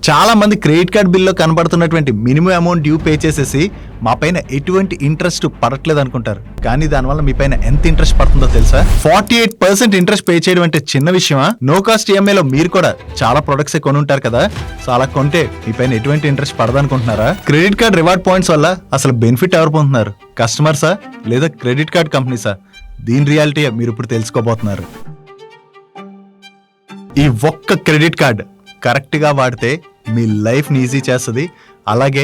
చాలా మంది credit card బిల్లో కనబడుతున్నటువంటి మినిమం అమౌంట్ డ్యూ పే చేసేసి మా పైన ఎటువంటి ఇంట్రెస్ట్ పడట్లేదు అనుకుంటారు. కానీ దానివల్ల మీ పైన ఎంత ఇంట్రెస్ట్ పడుతుందో తెలుసా? 48% ఇంట్రెస్ట్ పే చేయడం అంటే చిన్న విషయమా? నో కాస్ట్ ఈఎంఐలో మీరు కూడా చాలా ప్రొడక్ట్స్ కొని ఉంటారు కదా, సో అలా కొంటే మీ పైన ఎటువంటి ఇంట్రెస్ట్ పడదనుకుంటున్నారా? క్రెడిట్ కార్డ్ రివార్డ్ పాయింట్స్ వల్ల అసలు బెనిఫిట్ ఎవరు పొందుతున్నారు? కస్టమర్సా లేదా క్రెడిట్ కార్డ్ కంపెనీసా? దీని రియాలిటీ మీరు ఇప్పుడు తెలుసుకోబోతున్నారు. ఈ ఒక్క క్రెడిట్ కార్డ్ కరెక్ట్ గా వాడితే మీ లైఫ్ ని ఈజీ చేస్తుంది. అలాగే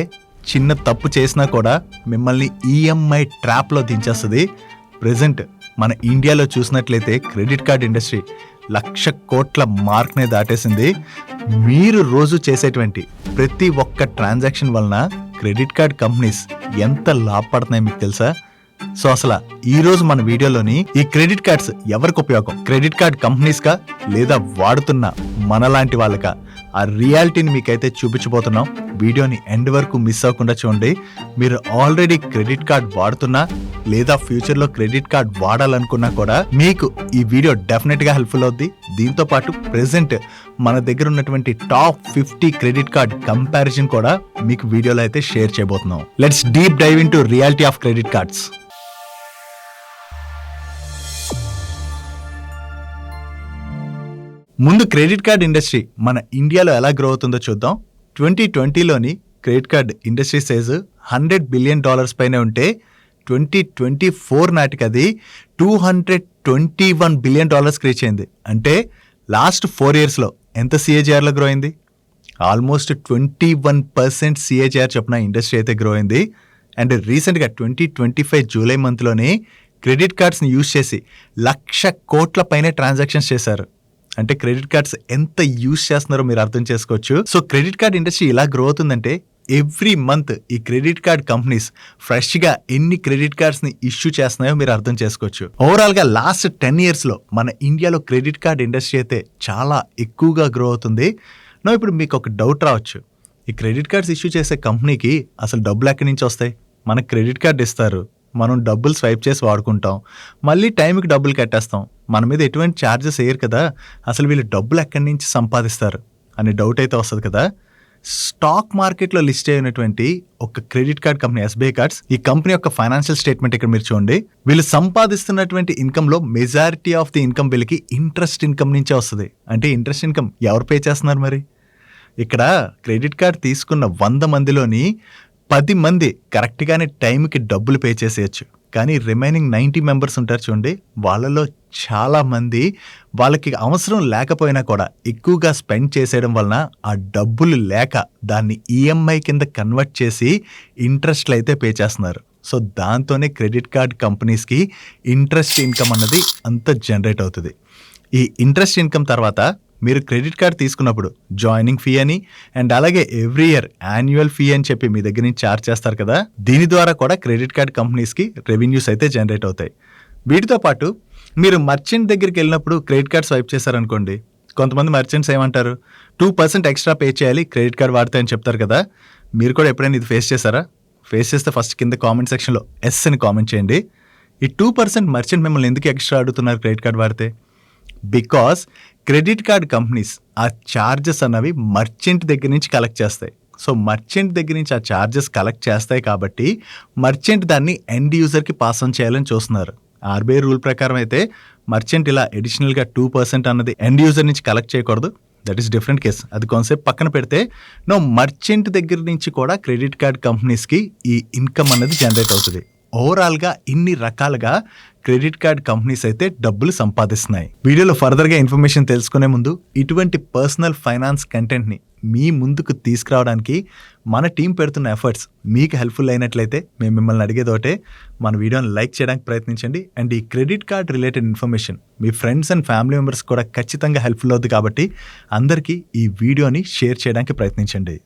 చిన్న తప్పు చేసినా కూడా మిమ్మల్ని ఈఎంఐ ట్రాప్ లో దించేస్తుంది. ప్రెసెంట్ మన ఇండియాలో చూసినట్లయితే క్రెడిట్ కార్డ్ ఇండస్ట్రీ 1,00,000 కోట్ల మార్క్ నే దాటేసింది. మీరు రోజు చేసేటువంటి ప్రతి ఒక్క ట్రాన్సాక్షన్ వలన క్రెడిట్ కార్డ్ కంపెనీస్ ఎంత లాభపడుతున్నాయి మీకు తెలుసా? సో అసలు ఈ రోజు మన వీడియోలోని ఈ క్రెడిట్ కార్డ్స్ ఎవరికి ఉపయోగం, క్రెడిట్ కార్డ్ కంపెనీస్ కా లేదా వాడుతున్న మనలాంటి వాళ్ళకా, ఆ రియాలిటీని మీకైతే చూపించబోతున్నాం. వీడియోని ఎండ్ వరకు మిస్ అవ్వకుండా చూడండి. మీరు ఆల్రెడీ క్రెడిట్ కార్డ్ వాడుతున్నా లేదా ఫ్యూచర్ లో క్రెడిట్ కార్డ్ వాడాలనుకున్నా కూడా మీకు ఈ వీడియో డెఫినెట్ గా హెల్ప్ఫుల్ అవుద్ది. దీంతో పాటు ప్రెసెంట్ మన దగ్గర ఉన్నటువంటి టాప్ 50 క్రెడిట్ కార్డ్ కంపారిజన్ కూడా మీకు వీడియోలో అయితే షేర్ చేయబోతున్నాం. Let's deep dive into reality of credit cards. ముందు క్రెడిట్ కార్డ్ ఇండస్ట్రీ మన ఇండియాలో ఎలా గ్రో అవుతుందో చూద్దాం. 2020లోని credit card industry size $100 billion పైన ఉంటే 2024 నాటికి అది $221 బిలియన్ రీచ్ అయింది. అంటే లాస్ట్ 4 yearsలో ఎంత సిఏజిఆర్లో గ్రో అయింది? ఆల్మోస్ట్ 21% సిఏజిఆర్ చొప్పున ఇండస్ట్రీ అయితే గ్రో అయింది. అండ్ రీసెంట్గా 2025 జూలై మంత్లోనే క్రెడిట్ కార్డ్స్ని యూజ్ చేసి 1,00,000 కోట్ల పైనే ట్రాన్సాక్షన్స్ చేశారు. అంటే క్రెడిట్ కార్డ్స్ ఎంత యూజ్ చేస్తున్నారో మీరు అర్థం చేసుకోవచ్చు. సో క్రెడిట్ కార్డ్ ఇండస్ట్రీ ఇలా గ్రో అవుతుందంటే ఎవ్రీ మంత్ ఈ క్రెడిట్ కార్డ్ కంపెనీస్ ఫ్రెష్ గా ఎన్ని క్రెడిట్ కార్డ్స్ ని ఇష్యూ చేస్తున్నాయో మీరు అర్థం చేసుకోవచ్చు. ఓవరాల్ గా లాస్ట్ 10 yearsలో మన ఇండియాలో క్రెడిట్ కార్డ్ ఇండస్ట్రీ అయితే చాలా ఎక్కువగా గ్రో అవుతుంది. ఇప్పుడు మీకు ఒక డౌట్ రావచ్చు, ఈ క్రెడిట్ కార్డ్స్ ఇష్యూ చేసే కంపెనీకి అసలు డబ్బులు ఎక్కడి నుంచి వస్తాయి? మనకు క్రెడిట్ కార్డ్ ఇస్తారు, మనం డబ్బులు స్వైప్ చేసి వాడుకుంటాం, మళ్ళీ టైంకి డబ్బులు కట్టేస్తాం, మన మీద ఎటువంటి ఛార్జెస్ వేయరు కదా, అసలు వీళ్ళు డబ్బులు ఎక్కడి నుంచి సంపాదిస్తారు అనే డౌట్ అయితే వస్తుంది కదా. స్టాక్ మార్కెట్లో లిస్ట్ అయినటువంటి ఒక credit card company SBI cards, ఈ కంపెనీ యొక్క ఫైనాన్షియల్ స్టేట్మెంట్ ఇక్కడ మీరు చూడండి. వీళ్ళు సంపాదిస్తున్నటువంటి ఇన్కమ్ లో మెజారిటీ ఆఫ్ ది ఇన్కమ్ వీళ్ళకి ఇంట్రెస్ట్ ఇన్కమ్ నుంచే వస్తుంది. అంటే ఇంట్రెస్ట్ ఇన్కమ్ ఎవరు పే చేస్తున్నారు? మరి ఇక్కడ క్రెడిట్ కార్డ్ తీసుకున్న 100 మందిలోని 10 మంది కరెక్ట్గానే టైంకి డబ్బులు పే చేసేయచ్చు. కానీ రిమైనింగ్ 90 మెంబర్స్ ఉంటారు చూడండి, వాళ్ళలో చాలా మంది వాళ్ళకి అవసరం లేకపోయినా కూడా ఎక్కువగా స్పెండ్ చేసేయడం వలన ఆ డబ్బులు లేక దాన్ని ఈఎంఐ కింద కన్వర్ట్ చేసి ఇంట్రెస్ట్లు అయితే పే చేస్తున్నారు. సో దాంతోనే క్రెడిట్ కార్డ్ కంపెనీస్కి ఇంట్రెస్ట్ ఇన్కమ్ అన్నది అంత జనరేట్ అవుతుంది. ఈ ఇంట్రెస్ట్ ఇన్కమ్ తర్వాత మీరు క్రెడిట్ కార్డ్ తీసుకున్నప్పుడు జాయినింగ్ ఫీ అని అండ్ అలాగే ఎవ్రీ ఇయర్ యాన్యువల్ ఫీ అని చెప్పి మీ దగ్గర నుంచి ఛార్జ్ చేస్తారు కదా, దీని ద్వారా కూడా క్రెడిట్ కార్డ్ కంపెనీస్కి రెవెన్యూస్ అయితే జనరేట్ అవుతాయి. వీటితో పాటు మీరు మర్చెంట్ దగ్గరికి వెళ్ళినప్పుడు క్రెడిట్ కార్డ్ స్వైప్ చేశారనుకోండి, కొంతమంది మర్చెంట్స్ ఏమంటారు, 2% ఎక్స్ట్రా పే చేయాలి క్రెడిట్ కార్డ్ వాడితే అని చెప్తారు కదా. మీరు కూడా ఎప్పుడైనా ఇది ఫేస్ చేశారా? ఫేస్ చేస్తే ఫస్ట్ కింద కామెంట్ సెక్షన్లో ఎస్ అని కామెంట్ చేయండి. ఈ 2% మర్చెంట్ మిమ్మల్ని ఎందుకు ఎక్స్ట్రా అడుగుతున్నారు క్రెడిట్ కార్డ్ వాడితే? బికాస్ క్రెడిట్ కార్డ్ కంపెనీస్ ఆ ఛార్జెస్ అన్నవి మర్చెంట్ దగ్గర నుంచి కలెక్ట్ చేస్తాయి. సో మర్చెంట్ దగ్గర నుంచి ఆ ఛార్జెస్ కలెక్ట్ చేస్తాయి కాబట్టి మర్చెంట్ దాన్ని ఎండ్ యూజర్కి పాస్ ఆన్ చేయాలని చూస్తున్నారు. ఆర్బీఐ రూల్ ప్రకారం అయితే మర్చెంట్ ఇలా అడిషనల్గా 2% అన్నది ఎండ్ యూజర్ నుంచి కలెక్ట్ చేయకూడదు. That is different case. అది కాన్సెప్ట్ పక్కన పెడితే మర్చెంట్ దగ్గర నుంచి కూడా క్రెడిట్ కార్డ్ కంపెనీస్కి ఈ ఇన్కమ్ అన్నది జనరేట్ అవుతుంది. ఓవరాల్గా ఇన్ని రకాలుగా క్రెడిట్ కార్డ్ కంపెనీస్ అయితే డబ్బులు సంపాదిస్తున్నాయి. వీడియోలో ఫర్దర్గా ఇన్ఫర్మేషన్ తెలుసుకునే ముందు ఇటువంటి పర్సనల్ ఫైనాన్స్ కంటెంట్ని మీ ముందుకు తీసుకురావడానికి మన టీం పెడుతున్న ఎఫర్ట్స్ మీకు హెల్ప్ఫుల్ అయినట్లయితే మేము మిమ్మల్ని అడిగేదోటే, మన వీడియోని లైక్ చేయడానికి ప్రయత్నించండి. అండ్ ఈ credit card related information me friends and family members కూడా ఖచ్చితంగా హెల్ప్ఫుల్ అవుతుంది కాబట్టి అందరికీ ఈ వీడియోని షేర్ చేయడానికి ప్రయత్నించండి.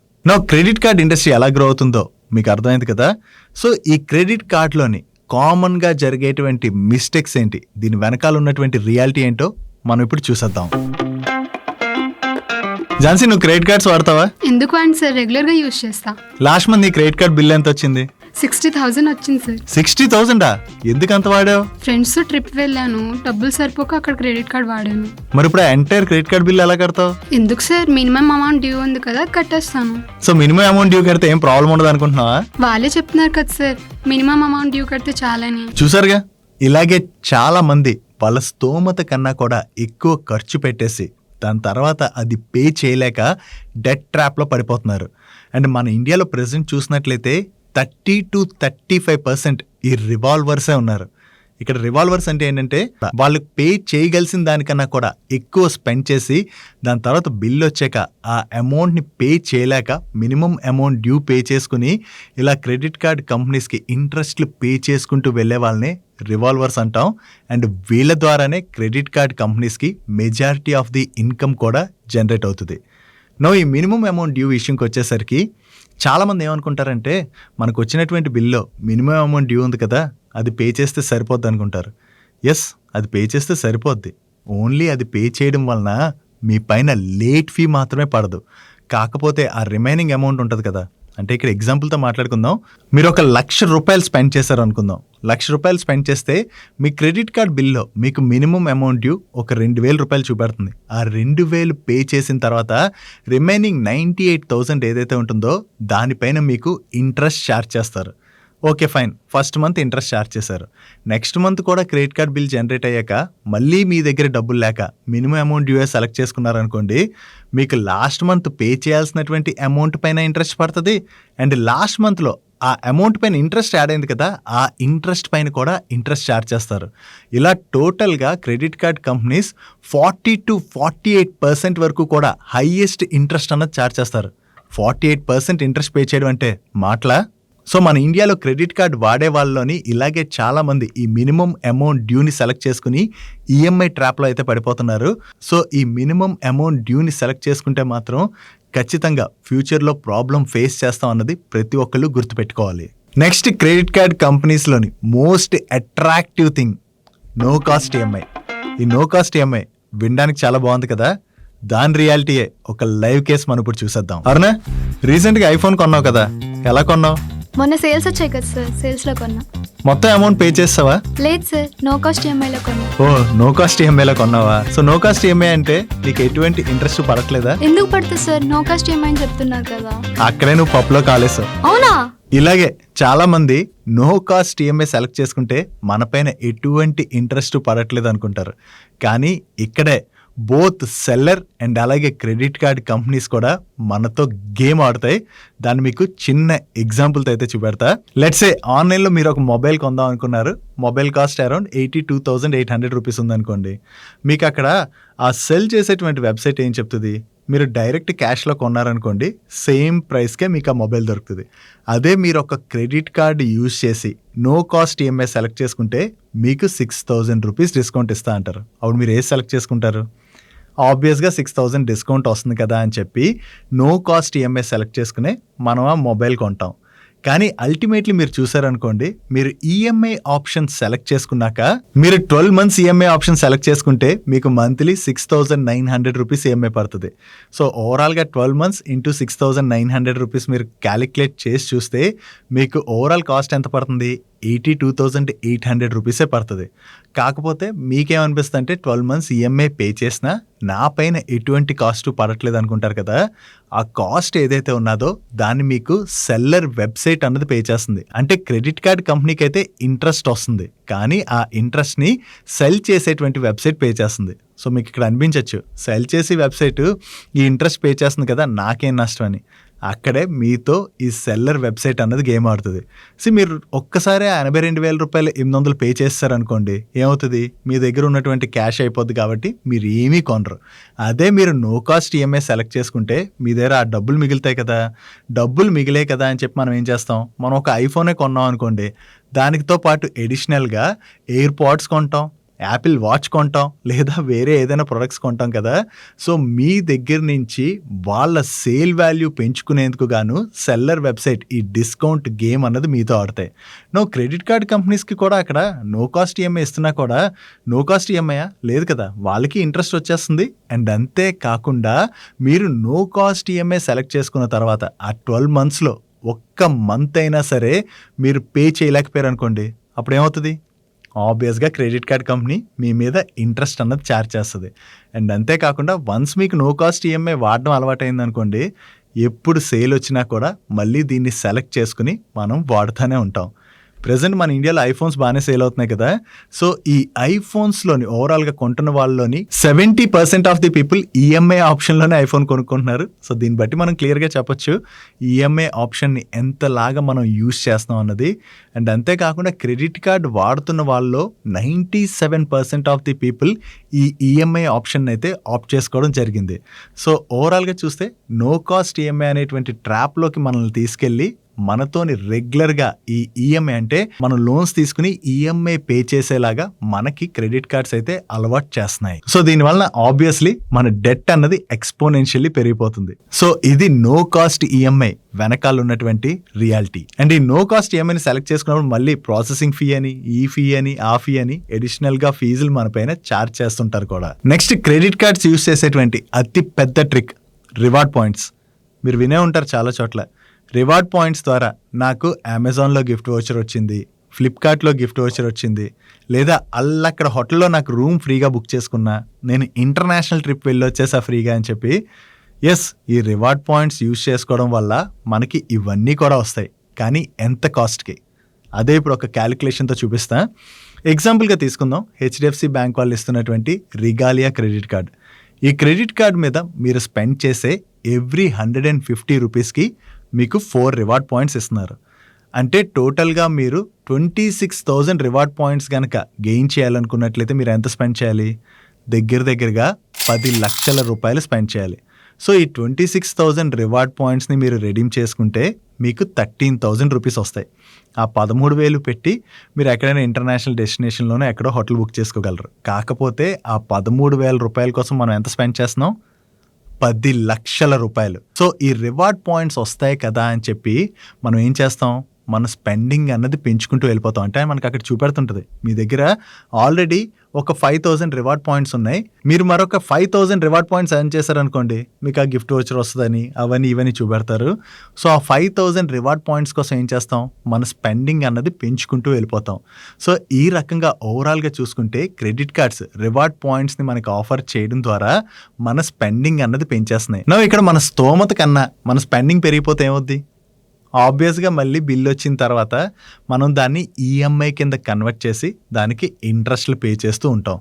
క్రెడిట్ కార్డ్ ఇండస్ట్రీ ఎలా గ్రో అవుతుందో మీకు అర్థమైంది కదా. సో ఈ క్రెడిట్ కార్డ్లోని కామన్గా జరిగేటువంటి మిస్టేక్స్ ఏంటి, దీని వెనకాల ఉన్నటువంటి రియాలిటీ ఏంటో మనం ఇప్పుడు చూసేద్దాం. ఝాన్సీ, నువ్వు క్రెడిట్ కార్డ్స్ వాడతావా? ఎందుకు అండి సార్, రెగ్యులర్ గా యూజ్ చేస్తా. లాస్ట్ మంత్ నీ క్రెడిట్ కార్డ్ బిల్ ఎంత వచ్చింది? 60,000 వచ్చింది సార్. 60,000 ఎందుకు అంత వాడావు? ఫ్రెండ్స్ ట్రిప్ వెళ్ళాను, డబ్బులు సరిపోక అక్కడ క్రెడిట్ కార్డ్ వాడాను. మరి ఇప్పుడు ఎంటైర్ క్రెడిట్ కార్డ్ బిల్ ఎలా కడతావు? ఎందుకు సార్, మినిమం అమౌంట్ డ్యూ ఉంది కదా, కట్టేస్తాను. సో మినిమం అమౌంట్ డ్యూ కడితే ఏం ప్రాబ్లం ఉండదు అనుకుంటున్నావా? వాళ్ళే చెప్తున్నారు కదా సార్, మినిమం అమౌంట్ డ్యూ కడితే చాలని. చూసారుగా, ఇలాగే చాలా మంది వాళ్ళ స్తోమత కన్నా కూడా ఎక్కువ ఖర్చు పెట్టేసి దాని తర్వాత అది పే చేయలేక డెట్ ట్రాప్లో పడిపోతున్నారు. అండ్ మన ఇండియాలో ప్రెసెంట్ చూసినట్లయితే 30-35% ఈ రివాల్వర్సే ఉన్నారు. ఇక్కడ రివాల్వర్స్ అంటే ఏంటంటే వాళ్ళు పే చేయగలిసిన దానికన్నా కూడా ఎక్కువ స్పెండ్ చేసి దాని తర్వాత బిల్ వచ్చాక ఆ అమౌంట్ని పే చేయలేక మినిమం అమౌంట్ డ్యూ పే చేసుకుని ఇలా క్రెడిట్ కార్డ్ కంపెనీస్కి ఇంట్రెస్ట్లు పే చేసుకుంటూ వెళ్ళే వాళ్ళనే రివాల్వర్స్ అంటాం. అండ్ వీళ్ళ ద్వారానే క్రెడిట్ కార్డ్ కంపెనీస్కి మెజారిటీ ఆఫ్ ది ఇన్కమ్ కూడా జనరేట్ అవుతుంది. ఈ మినిమం అమౌంట్ డ్యూ విషయంకి వచ్చేసరికి చాలామంది ఏమనుకుంటారంటే మనకు వచ్చినటువంటి బిల్లో మినిమం అమౌంట్ డ్యూ ఉంది కదా, అది పే చేస్తే సరిపోద్ది అనుకుంటారు. ఎస్, అది పే చేస్తే సరిపోద్ది. ఓన్లీ అది పే చేయడం వలన మీ పైన లేట్ ఫీ మాత్రమే పడదు. కాకపోతే ఆ రిమైనింగ్ అమౌంట్ ఉంటుంది కదా, అంటే ఇక్కడ ఎగ్జాంపుల్తో మాట్లాడుకుందాం. మీరు ఒక ₹1,00,000 స్పెండ్ చేశారు అనుకుందాం. ₹1,00,000 స్పెండ్ చేస్తే మీ క్రెడిట్ కార్డ్ బిల్లో మీకు మినిమం అమౌంట్ డ్యూ ఒక ₹2,000 చూపెడుతుంది. ఆ 2,000 పే చేసిన తర్వాత రిమైనింగ్ 98,000 ఏదైతే ఉంటుందో దానిపైన మీకు ఇంట్రెస్ట్ ఛార్జ్ చేస్తారు. Okay fine, first month interest charge చేశారు. నెక్స్ట్ మంత్ కూడా క్రెడిట్ కార్డ్ బిల్ జనరేట్ అయ్యాక మళ్ళీ మీ దగ్గర డబ్బులు లేక మినిమం అమౌంట్ డ్యూ సెలెక్ట్ చేసుకున్నారనుకోండి, మీకు లాస్ట్ మంత్ పే చేయాల్సినటువంటి అమౌంట్ పైన ఇంట్రెస్ట్ పడుతుంది. అండ్ లాస్ట్ మంత్లో ఆ అమౌంట్ పైన ఇంట్రెస్ట్ యాడ్ అయింది కదా, ఆ ఇంట్రెస్ట్ పైన కూడా ఇంట్రెస్ట్ ఛార్జ్ చేస్తారు. ఇలా టోటల్గా క్రెడిట్ కార్డ్ కంపెనీస్ 40-48% వరకు కూడా హైయెస్ట్ ఇంట్రెస్ట్ అన్నది ఛార్జ్ చేస్తారు. 48% ఇంట్రెస్ట్ పే చేయడం అంటే మాటలా? సో మన ఇండియాలో క్రెడిట్ కార్డ్ వాడే వాళ్ళలోని ఇలాగే చాలామంది ఈ మినిమం అమౌంట్ డ్యూని సెలెక్ట్ చేసుకుని ఈఎంఐ ట్రాప్లో అయితే పడిపోతున్నారు. సో ఈ మినిమం అమౌంట్ డ్యూని సెలెక్ట్ చేసుకుంటే మాత్రం ఖచ్చితంగా ఫ్యూచర్లో ప్రాబ్లం ఫేస్ చేస్తాం అన్నది ప్రతి ఒక్కళ్ళు గుర్తుపెట్టుకోవాలి. నెక్స్ట్, క్రెడిట్ కార్డ్ కంపెనీస్లోని most attractive thing no cost EMI. ఈ నో కాస్ట్ ఈఎంఐ వినడానికి చాలా బాగుంది కదా, దాని రియాలిటీయే ఒక లైవ్ కేస్ మనం ఇప్పుడు చూసేద్దాం. అవునా, రీసెంట్గా ఐఫోన్ కొన్నావు కదా, ఎలా కొన్నావు? మొన్న సేల్స్ వచ్చాయి కదా సార్, సేల్స్లో కొన్నా. మొత్తం అమౌంట్ పే చేస్తావా? లేదు సార్, నో కాస్ట్ ఈఎంఐలో కొన్నా. ఓ, నో కాస్ట్ ఈఎంఐలో కొన్నావా? సో నో కాస్ట్ ఈఎంఐ అంటే నీకు ఎటువంటి ఇంట్రెస్ట్ పడట్లేదా? ఎందుకు పడుతుంది సార్, నో కాస్ట్ ఈఎంఐ అని చెప్తున్నారు కదా. అక్కడే నువ్వు పప్పులో కాలేసావు. అవునా? ఇలాగే చాలా మంది నో కాస్ట్ ఈఎంఐ సెలెక్ట్ చేసుకుంటే మన పైన ఎటువంటి ఇంట్రెస్ట్ పడట్లేదు అనుకుంటారు. కానీ ఇక్కడే బోత్ సెల్లర్ అండ్ అలాగే క్రెడిట్ కార్డ్ కంపెనీస్ కూడా మనతో గేమ్ ఆడతాయి. దాన్ని మీకు చిన్న ఎగ్జాంపుల్తో అయితే చూపెడతా. లెట్స్ సే ఆన్లైన్లో మీరు ఒక మొబైల్ కొందాం అనుకున్నారు. మొబైల్ కాస్ట్ అరౌండ్ ₹82,800 ఉందనుకోండి. మీకు అక్కడ ఆ సెల్ చేసేటువంటి వెబ్సైట్ ఏం చెప్తుంది, మీరు డైరెక్ట్ క్యాష్లో కొన్నారనుకోండి సేమ్ ప్రైస్కే మీకు ఆ మొబైల్ దొరుకుతుంది. అదే మీరు ఒక క్రెడిట్ కార్డు యూజ్ చేసి నో కాస్ట్ ఈఎంఐ సెలెక్ట్ చేసుకుంటే మీకు ₹6,000 డిస్కౌంట్ ఇస్తా అంటారు. అప్పుడు మీరు ఏది సెలెక్ట్ చేసుకుంటారు? ఆబ్వియస్గా 6,000 డిస్కౌంట్ వస్తుంది కదా అని చెప్పి నో కాస్ట్ ఈఎంఐ సెలెక్ట్ చేసుకునే మనం ఆ మొబైల్ కొంటాం. కానీ అల్టిమేట్లీ మీరు చూసారనుకోండి, మీరు ఈఎంఐ ఆప్షన్ సెలెక్ట్ చేసుకున్నాక మీరు 12 months ఈఎంఐ ఆప్షన్ సెలెక్ట్ చేసుకుంటే మీకు మంత్లీ ₹6,900 ఈఎంఐ పడుతుంది. సో ఓవరాల్గా 12 months ఇంటూ ₹6,900 మీరు క్యాలిక్యులేట్ చేసి చూస్తే మీకు ఓవరాల్ కాస్ట్ ఎంత పడుతుంది? ₹82,800 పడుతుంది. కాకపోతే మీకేమనిపిస్తుంది అంటే 12 months ఈఎంఐ పే చేసినా నా పైన ఎటువంటి కాస్ట్ పడట్లేదు అనుకుంటారు కదా. ఆ కాస్ట్ ఏదైతే ఉన్నదో దాన్ని మీకు సెల్లర్ వెబ్సైట్ అన్నది పే చేస్తుంది. అంటే క్రెడిట్ కార్డ్ కంపెనీకి అయితే ఇంట్రెస్ట్ వస్తుంది, కానీ ఆ ఇంట్రెస్ట్ని సెల్ చేసేటువంటి వెబ్సైట్ పే చేస్తుంది. సో మీకు ఇక్కడ అనిపించవచ్చు, సెల్ చేసి వెబ్సైట్ ఈ ఇంట్రెస్ట్ పే చేస్తుంది కదా, నాకేం నష్టం అని. అక్కడే మీతో ఈ సెల్లర్ వెబ్సైట్ అన్నది గేమ్ ఆడుతుంది. సో మీరు ఒక్కసారి ₹82,800 పే చేస్తారనుకోండి, ఏమవుతుంది? మీ దగ్గర ఉన్నటువంటి క్యాష్ అయిపోద్ది కాబట్టి మీరు ఏమీ కొనరు. అదే మీరు నో కాస్ట్ ఈఎంఐ సెలెక్ట్ చేసుకుంటే మీ దగ్గర ఆ డబ్బులు మిగులుతాయి కదా. డబ్బులు మిగిలే కదా అని చెప్పి మనం ఏం చేస్తాం? మనం ఒక ఐఫోనే కొన్నాం అనుకోండి, దానితో పాటు ఎడిషనల్గా ఎయిర్ పాడ్స్ కొంటాం, యాపిల్ వాచ్ కొంటాం, లేదా వేరే ఏదైనా ప్రొడక్ట్స్ కొంటాం కదా. సో మీ దగ్గర నుంచి వాళ్ళ సేల్ వాల్యూ పెంచుకునేందుకు గాను సెల్లర్ వెబ్సైట్ ఈ డిస్కౌంట్ గేమ్ అన్నది మీతో ఆడతాయి. క్రెడిట్ కార్డ్ కంపెనీస్కి కూడా అక్కడ నో కాస్ట్ ఈఎంఐ ఇస్తున్నా కూడా నో కాస్ట్ ఈఎంఐ లేదు కదా, వాళ్ళకి ఇంట్రెస్ట్ వచ్చేస్తుంది. అండ్ అంతే కాకుండా మీరు నో కాస్ట్ ఈఎంఐ సెలెక్ట్ చేసుకున్న తర్వాత ఆ 12 monthsలో ఒక్క మంత్ అయినా సరే మీరు పే చేయలేకపోయారు అనుకోండి, అప్పుడు ఏమవుతుంది? ఆబ్వియస్గా క్రెడిట్ కార్డ్ కంపెనీ మీ మీద ఇంట్రెస్ట్ అన్నది ఛార్జ్ చేస్తుంది. అండ్ అంతేకాకుండా వన్స్ మీకు నో కాస్ట్ ఈఎంఐ వాడడం అలవాటైంది అనుకోండి, ఎప్పుడు సేల్ వచ్చినా కూడా మళ్ళీ దీన్ని సెలెక్ట్ చేసుకుని మనం వాడుతూనే ఉంటాం. ప్రజెంట్ మన ఇండియాలో ఐఫోన్స్ బాగానే సేల్ అవుతున్నాయి కదా. సో ఈ ఐఫోన్స్లోని ఓవరాల్గా కొంటున్న వాళ్ళలోని 70% ఆఫ్ ది పీపుల్ ఈఎంఐ ఆప్షన్లోనే ఐఫోన్ కొనుక్కుంటున్నారు. సో దీన్ని బట్టి మనం క్లియర్గా చెప్పొచ్చు ఈఎంఐ ఆప్షన్ని ఎంతలాగా మనం యూజ్ చేస్తున్నాం అన్నది. అండ్ అంతేకాకుండా క్రెడిట్ కార్డ్ వాడుతున్న వాళ్ళలో 97% ఆఫ్ ది పీపుల్ ఈ ఈఎంఐ ఆప్షన్ అయితే ఆప్ట్ చేసుకోవడం జరిగింది. సో ఓవరాల్గా చూస్తే నో కాస్ట్ ఈఎంఐ అనేటువంటి ట్రాప్లోకి మనల్ని తీసుకెళ్ళి మనతోని రెగ్యులర్గా ఈ ఈఎంఐ అంటే మనం లోన్స్ తీసుకుని ఈఎంఐ పే చేసేలాగా మనకి క్రెడిట్ కార్డ్స్ అయితే అలవాటు చేస్తున్నాయి. సో దీనివల్ల ఆబ్వియస్లీ మన డెట్ అన్నది ఎక్స్పోనెన్షియల్లీ పెరిగిపోతుంది. సో ఇది నో కాస్ట్ ఈఎంఐ వెనకాల ఉన్నటువంటి రియాలిటీ. అండ్ ఈ నో కాస్ట్ ఈఎంఐని సెలెక్ట్ చేసుకున్నప్పుడు మళ్ళీ ప్రాసెసింగ్ ఫీ అని, ఈ ఫీ అని, ఆ ఫీ అని అడిషనల్గా ఫీజులు మన పైన ఛార్జ్ చేస్తుంటారు కూడా. నెక్స్ట్ క్రెడిట్ కార్డ్స్ యూజ్ చేసేటువంటి అతి పెద్ద ట్రిక్ రివార్డ్ పాయింట్స్. మీరు వినే ఉంటారు చాలా చోట్ల, రివార్డ్ పాయింట్స్ ద్వారా నాకు అమెజాన్లో గిఫ్ట్ వోచర్ వచ్చింది, ఫ్లిప్కార్ట్లో గిఫ్ట్ వోచర్ వచ్చింది, లేదా అక్కడ హోటల్లో నాకు రూమ్ ఫ్రీగా బుక్ చేసుకున్నా, నేను ఇంటర్నేషనల్ ట్రిప్ వెళ్ళి వచ్చేసా ఫ్రీగా అని చెప్పి. ఎస్, ఈ రివార్డ్ పాయింట్స్ యూజ్ చేసుకోవడం వల్ల మనకి ఇవన్నీ కూడా వస్తాయి. కానీ ఎంత కాస్ట్కి? అదే ఇప్పుడు ఒక క్యాలిక్యులేషన్తో చూపిస్తా. ఎగ్జాంపుల్గా తీసుకుందాం, హెచ్డిఎఫ్సి బ్యాంక్ వాళ్ళు ఇస్తున్నటువంటి రిగాలియా క్రెడిట్ కార్డ్. ఈ క్రెడిట్ కార్డ్ మీద మీరు స్పెండ్ చేసే ఎవ్రీ 150 రూపీస్కి మీకు 4 రివార్డ్ పాయింట్స్ ఇస్తున్నారు. అంటే టోటల్గా మీరు 26,000 రివార్డ్ పాయింట్స్ కనుక గెయిన్ చేయాలనుకున్నట్లయితే మీరు ఎంత స్పెండ్ చేయాలి? దగ్గరగా 10 లక్షల రూపాయలు స్పెండ్ చేయాలి. సో ఈ 26,000 రివార్డ్ పాయింట్స్ని మీరు రెడీమ్ చేసుకుంటే మీకు 13,000 రూపీస్ వస్తాయి. ఆ 13,000 పెట్టి మీరు ఎక్కడైనా ఇంటర్నేషనల్ డెస్టినేషన్లోనే ఎక్కడో హోటల్ బుక్ చేసుకోగలరు. కాకపోతే ఆ 13,000 రూపాయల కోసం మనం ఎంత స్పెండ్ చేస్తున్నాం? 10 లక్షల రూపాయలు. సో ఈ రివార్డ్ పాయింట్స్ వస్తాయి కదా అని చెప్పి మనం ఏం చేస్తాం? మన స్పెండింగ్ అన్నది పెంచుకుంటూ వెళ్ళిపోతాం. అంటే మనకు అక్కడ చూపెడుతుంటుంది, మీ దగ్గర ఆల్రెడీ ఒక 5,000 రివార్డ్ పాయింట్స్ ఉన్నాయి, మీరు మరొక 5,000 రివార్డ్ పాయింట్స్ ఎర్న్ చేశారనుకోండి, మీకు ఆ గిఫ్ట్ వోచర్ వస్తుందని అవన్నీ ఇవన్నీ చూపెడతారు. సో ఆ 5,000 రివార్డ్ పాయింట్స్ కోసం ఏం చేస్తాం? మన స్పెండింగ్ అన్నది పెంచుకుంటూ వెళ్ళిపోతాం. సో ఈ రకంగా ఓవరాల్గా చూసుకుంటే క్రెడిట్ కార్డ్స్ రివార్డ్ పాయింట్స్ని మనకి ఆఫర్ చేయడం ద్వారా మన స్పెండింగ్ అన్నది పెంచేస్తున్నాయి. నా ఇక్కడ మన స్తోమత కన్నా మన స్పెండింగ్ పెరిగిపోతే ఏమవుద్ది? ఆబ్వియస్గా మళ్ళీ బిల్ వచ్చిన తర్వాత మనం దాన్ని ఈఎంఐ కింద కన్వర్ట్ చేసి దానికి ఇంట్రెస్ట్లు పే చేస్తూ ఉంటాం.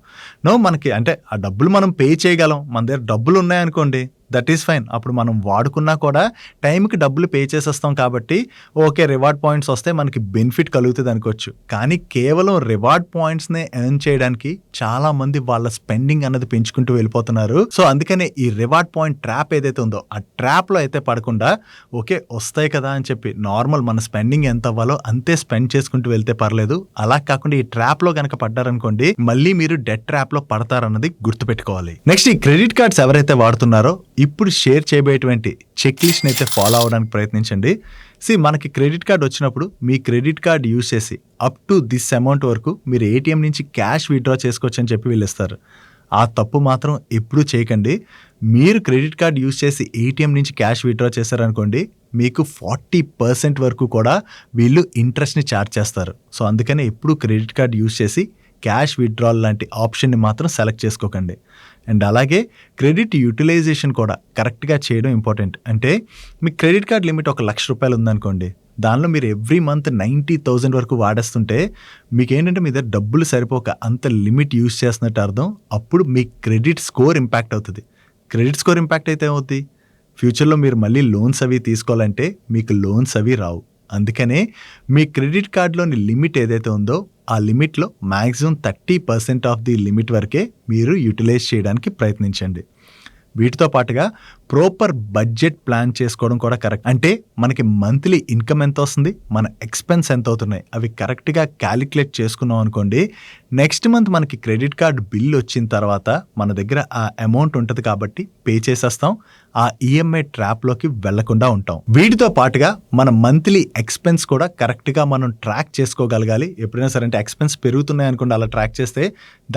మనకి అంటే ఆ డబ్బులు మనం పే చేయగలం, మన దగ్గర డబ్బులు ఉన్నాయనుకోండి, దట్ ఈస్ ఫైన్. అప్పుడు మనం వాడుకున్నా కూడా టైంకి డబ్బులు పే చేసేస్తాం కాబట్టి ఓకే, రివార్డ్ పాయింట్స్ వస్తే మనకి బెనిఫిట్ కలుగుతుంది అనుకోవచ్చు. కానీ కేవలం రివార్డ్ పాయింట్స్నే ఎర్న్ చేయడానికి చాలామంది వాళ్ళ స్పెండింగ్ అన్నది పెంచుకుంటూ వెళ్ళిపోతున్నారు. సో అందుకనే ఈ రివార్డ్ పాయింట్ ట్రాప్ ఏదైతే ఉందో ఆ ట్రాప్లో అయితే పడకుండా ఓకే వస్తాయి కదా అని చెప్పి నార్మల్ మన స్పెండింగ్ ఎంత అవ్వాలో అంతే స్పెండ్ చేసుకుంటూ వెళ్తే పర్లేదు. అలా కాకుండా ఈ ట్రాప్లో కనుక పడ్డారనుకోండి, మళ్ళీ మీరు డెట్ ట్రాప్లో పడతారన్నది గుర్తుపెట్టుకోవాలి. నెక్స్ట్ ఈ క్రెడిట్ కార్డ్స్ ఎవరైతే వాడుతున్నారో ఇప్పుడు షేర్ చేయబోయేటువంటి చెక్ లిస్ట్ని అయితే ఫాలో అవ్వడానికి ప్రయత్నించండి. మనకి క్రెడిట్ కార్డ్ వచ్చినప్పుడు మీ క్రెడిట్ కార్డ్ యూజ్ చేసి అప్ టు దిస్ అమౌంట్ వరకు మీరు ఏటీఎం నుంచి క్యాష్ విత్డ్రా చేసుకోవచ్చు అని చెప్పి వీళ్ళు ఇస్తారు. ఆ తప్పు మాత్రం ఎప్పుడూ చేయకండి. మీరు క్రెడిట్ కార్డ్ యూజ్ చేసి ఏటీఎం నుంచి క్యాష్ విత్డ్రా చేశారనుకోండి, మీకు 40% వరకు కూడా వీళ్ళు ఇంట్రెస్ట్ని ఛార్జ్ చేస్తారు. సో అందుకనే ఎప్పుడు క్రెడిట్ కార్డ్ యూజ్ చేసి క్యాష్ విత్డ్రాల్ లాంటి ఆప్షన్ని మాత్రం సెలెక్ట్ చేసుకోకండి. అండ్ అలాగే క్రెడిట్ యూటిలైజేషన్ కూడా కరెక్ట్గా చేయడం ఇంపార్టెంట్. అంటే మీ క్రెడిట్ కార్డ్ లిమిట్ 1,00,000 రూపాయలు ఉందనుకోండి, దానిలో మీరు ఎవ్రీ మంత్ 90,000 వరకు వాడేస్తుంటే మీకు ఏంటంటే మీ దగ్గర డబ్బులు సరిపోక అంత లిమిట్ యూజ్ చేస్తున్నట్టు అర్థం. అప్పుడు మీ క్రెడిట్ స్కోర్ ఇంపాక్ట్ అవుతుంది. క్రెడిట్ స్కోర్ ఇంపాక్ట్ అయితే ఏమవుతుంది? ఫ్యూచర్లో మీరు మళ్ళీ లోన్స్ అవి తీసుకోవాలంటే మీకు లోన్స్ అవి రావు. అందుకనే మీ క్రెడిట్ కార్డులోని లిమిట్ ఏదైతే ఉందో ఆ లిమిట్లో మ్యాక్సిమం 30% ఆఫ్ ది లిమిట్ వరకే మీరు యూటిలైజ్ చేయడానికి ప్రయత్నించండి. వీటితో పాటుగా ప్రాపర్ బడ్జెట్ ప్లాన్ చేసుకోవడం కూడా కరెక్ట్. అంటే మనకి మంత్లీ ఇన్కమ్ ఎంత వస్తుంది, మన ఎక్స్పెన్స్ ఎంత అవుతున్నాయి, అవి కరెక్ట్గా క్యాలిక్యులేట్ చేసుకున్నాం అనుకోండి, నెక్స్ట్ మంత్ మనకి క్రెడిట్ కార్డ్ బిల్ వచ్చిన తర్వాత మన దగ్గర ఆ అమౌంట్ ఉంటుంది కాబట్టి పే చేసేస్తాం. ఆ ఈఎంఐ ట్రాప్లోకి వెళ్లకుండా ఉంటాం. వీటితో పాటుగా మన మంత్లీ ఎక్స్పెన్స్ కూడా కరెక్ట్గా మనం ట్రాక్ చేసుకోగలగాలి. ఎప్పుడైనా సరే అంటే ఎక్స్పెన్స్ పెరుగుతున్నాయి అనుకోండి, అలా ట్రాక్ చేస్తే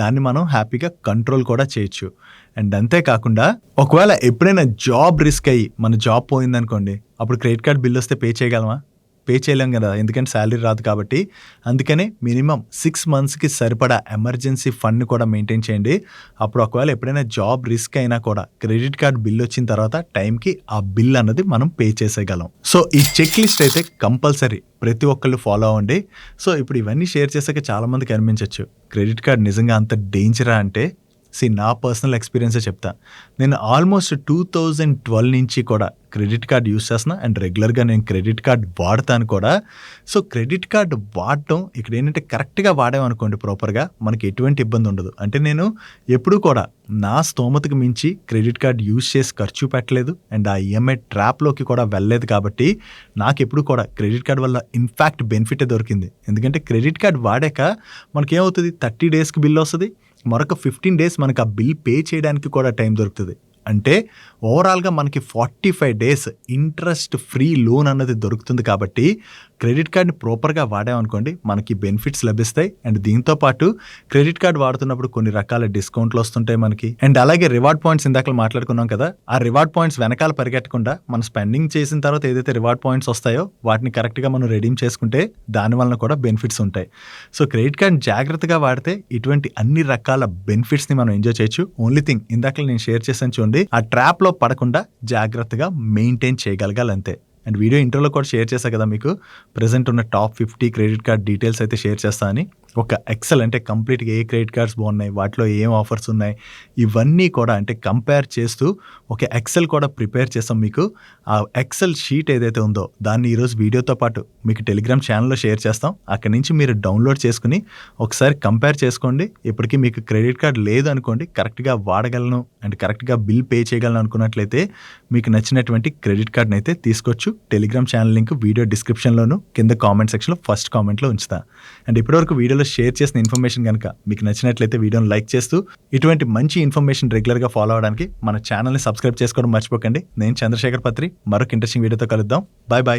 దాన్ని మనం హ్యాపీగా కంట్రోల్ కూడా చేయొచ్చు. అండ్ అంతేకాకుండా ఒకవేళ ఎప్పుడైనా జాబ్ రిస్క్ అయ్యి మన జాబ్ పోయిందనుకోండి, అప్పుడు క్రెడిట్ కార్డ్ బిల్ వస్తే పే చేయగలమా? పే చేయలేం కదా, ఎందుకంటే శాలరీ రాదు కాబట్టి. అందుకనే మినిమం 6 monthsకి సరిపడా ఎమర్జెన్సీ ఫండ్ కూడా మెయింటైన్ చేయండి. అప్పుడు ఒకవేళ ఎప్పుడైనా జాబ్ రిస్క్ అయినా కూడా క్రెడిట్ కార్డ్ బిల్ వచ్చిన తర్వాత టైంకి ఆ బిల్ అన్నది మనం పే చేసేయగలం. సో ఈ చెక్ లిస్ట్ అయితే కంపల్సరీ ప్రతి ఒక్కళ్ళు ఫాలో అవ్వండి. సో ఇప్పుడు ఇవన్నీ షేర్ చేసాక చాలామందికి అనిపించవచ్చు, క్రెడిట్ కార్డ్ నిజంగా అంత డేంజరా అంటే, నా పర్సనల్ ఎక్స్పీరియన్సే చెప్తా. నేను ఆల్మోస్ట్ 2012 నుంచి కూడా క్రెడిట్ కార్డ్ యూస్ చేస్తున్నా అండ్ రెగ్యులర్గా నేను క్రెడిట్ కార్డ్ వాడతాను కూడా. సో క్రెడిట్ కార్డ్ వాడటం ఇక్కడ ఏంటంటే కరెక్ట్గా వాడామనుకోండి ప్రాపర్గా, మనకి ఎటువంటి ఇబ్బంది ఉండదు. అంటే నేను ఎప్పుడూ కూడా నా స్తోమతకు మించి క్రెడిట్ కార్డ్ యూస్ చేసి ఖర్చు పెట్టలేదు అండ్ ఆ ఈఎంఐ ట్రాప్లోకి కూడా వెళ్ళలేదు. కాబట్టి నాకు ఎప్పుడు కూడా క్రెడిట్ కార్డ్ వల్ల ఇన్ఫ్యాక్ట్ బెనిఫిటే దొరికింది. ఎందుకంటే క్రెడిట్ కార్డ్ వాడాక మనకేమవుతుంది, 30 daysకి బిల్ వస్తుంది, మరొక 15 days మనకు ఆ బిల్ పే చేయడానికి కూడా టైం దొరుకుతుంది. అంటే ఓవరాల్గా మనకి 45 days ఇంట్రెస్ట్ ఫ్రీ లోన్ అన్నది దొరుకుతుంది. కాబట్టి క్రెడిట్ కార్డ్ని ప్రాపర్గా వాడామనుకోండి మనకి బెనిఫిట్స్ లభిస్తాయి. అండ్ దీంతోపాటు క్రెడిట్ కార్డ్ వాడుతున్నప్పుడు కొన్ని రకాల డిస్కౌంట్లు వస్తుంటాయి మనకి. అండ్ అలాగే రివార్డ్ పాయింట్స్ ఇందాక మాట్లాడుకున్నాం కదా, ఆ రివార్డ్ పాయింట్స్ వెనకాల పరిగెట్టకుండా మనం స్పెండింగ్ చేసిన తర్వాత ఏదైతే రివార్డ్ పాయింట్స్ వస్తాయో వాటిని కరెక్ట్గా మనం రెడీమ్ చేసుకుంటే దానివల్ల కూడా బెనిఫిట్స్ ఉంటాయి. సో క్రెడిట్ కార్డ్ జాగ్రత్తగా వాడితే ఇటువంటి అన్ని రకాల బెనిఫిట్స్ని మనం ఎంజాయ్ చేయొచ్చు. ఓన్లీ థింగ్ ఇందాక నేను షేర్ చేశాను చూడండి, ఆ ట్రాప్లో పడకుండా జాగ్రత్తగా మెయింటైన్ చేయగలగాలి అంతే. అండ్ వీడియో ఇంట్రోలో కూడా షేర్ చేశా కదా మీకు ప్రెజెంట్ ఉన్న టాప్ 50 క్రెడిట్ కార్డ్ డీటెయిల్స్ అయితే షేర్ చేస్తా అని. ఒక ఎక్సెల్ అంటే కంప్లీట్గా ఏ క్రెడిట్ కార్డ్స్ బాగున్నాయి, వాటిలో ఏం ఆఫర్స్ ఉన్నాయి, ఇవన్నీ కూడా అంటే కంపేర్ చేస్తూ ఒక ఎక్సెల్ కూడా ప్రిపేర్ చేస్తాం మీకు. ఆ ఎక్సెల్ షీట్ ఏదైతే ఉందో దాన్ని ఈరోజు వీడియోతో పాటు మీకు టెలిగ్రామ్ ఛానల్లో షేర్ చేస్తాం. అక్కడి నుంచి మీరు డౌన్లోడ్ చేసుకుని ఒకసారి కంపేర్ చేసుకోండి. ఇప్పటికీ మీకు క్రెడిట్ కార్డ్ లేదు అనుకోండి, కరెక్ట్గా వాడగలను అండ్ కరెక్ట్గా బిల్ పే చేయగలను అనుకున్నట్లయితే మీకు నచ్చినటువంటి క్రెడిట్ కార్డ్ని అయితే తీసుకోవచ్చు. టెలిగ్రామ్ ఛానల్ లింక్ వీడియో డిస్క్రిప్షన్లోను కింద కామెంట్ సెక్షన్లో ఫస్ట్ కామెంట్లో ఉంచుతా. అండ్ ఇప్పటివరకు వీడియోలో షేర్ చేసిన ఇన్ఫర్మేషన్ కనుక మీకు నచ్చినట్లయితే వీడియోని లైక్ చేస్తూ ఇటువంటి మంచి ఇన్ఫర్మేషన్ రెగ్యులర్గా ఫాలో అవడానికి మన ఛానల్ని సబ్స్క్రైబ్ చేసుకోవడం మర్చిపోకండి. నేను చంద్రశేఖర్ పత్రి, మరొక ఇంట్రెస్టింగ్ వీడియోతో కలుద్దాం. Bye bye.